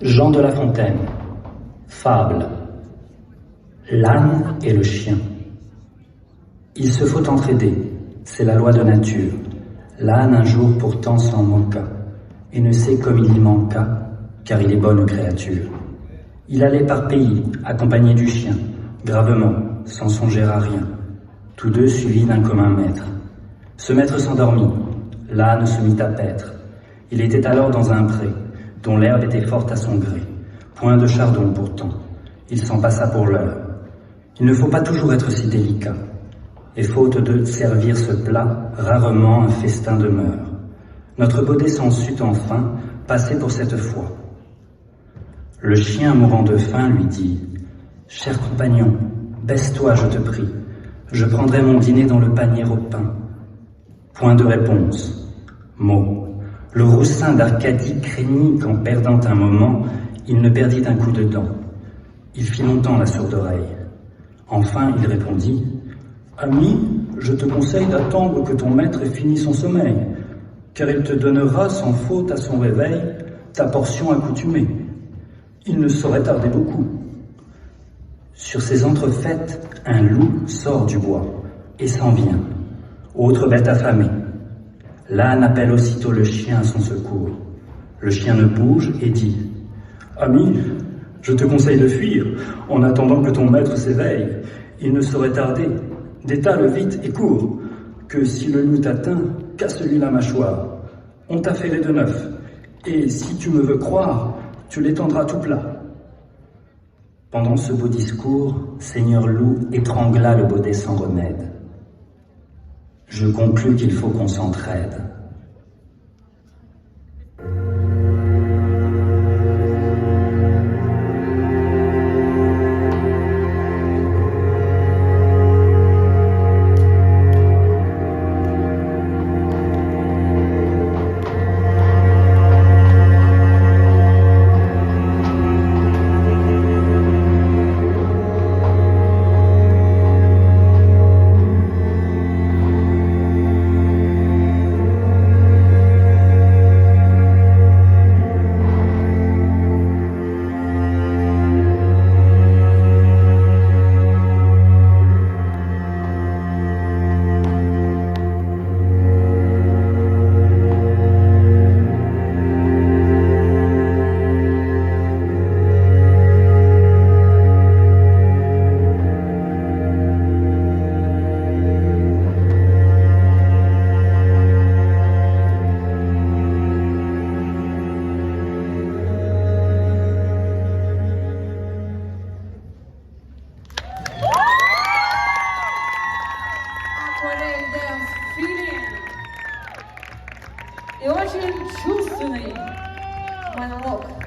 Jean de La Fontaine. Fable. L'âne et le chien. Il se faut entraider, c'est la loi de nature. L'âne un jour pourtant s'en moqua, et ne sait comme il y manqua, car il est bonne créature. Il allait par pays, accompagné du chien, gravement, sans songer à rien, tous deux suivis d'un commun maître. Ce maître s'endormit, l'âne se mit à paître. Il était alors dans un pré, dont l'herbe était forte à son gré. Point de chardon pourtant, il s'en passa pour l'heure. Il ne faut pas toujours être si délicat, et faute de servir ce plat, rarement un festin demeure. Notre baudet s'en sut enfin passer pour cette fois. Le chien mourant de faim lui dit « Cher compagnon, baisse-toi, je te prie, je prendrai mon dîner dans le panier au pain. » Point de réponse. Mot. Le roussin d'Arcadie craignit qu'en perdant un moment, il ne perdît un coup de dent. Il fit longtemps la sourde oreille. Enfin, il répondit « Ami, je te conseille d'attendre que ton maître ait fini son sommeil, car il te donnera sans faute à son réveil ta portion accoutumée. Il ne saurait tarder beaucoup. » Sur ces entrefaites, un loup sort du bois et s'en vient. Autre bête affamée. L'âne appelle aussitôt le chien à son secours. Le chien ne bouge et dit « Ami, je te conseille de fuir, en attendant que ton maître s'éveille. Il ne saurait tarder. Détale vite et cours, que si le loup t'atteint, casse-lui la mâchoire. On t'a fait les deux neufs, et si tu me veux croire, tu l'étendras tout plat. » Pendant ce beau discours, Seigneur Loup étrangla le baudet sans remède. Je conclus qu'il faut qu'on s'entraide. И очень чувственный монолог.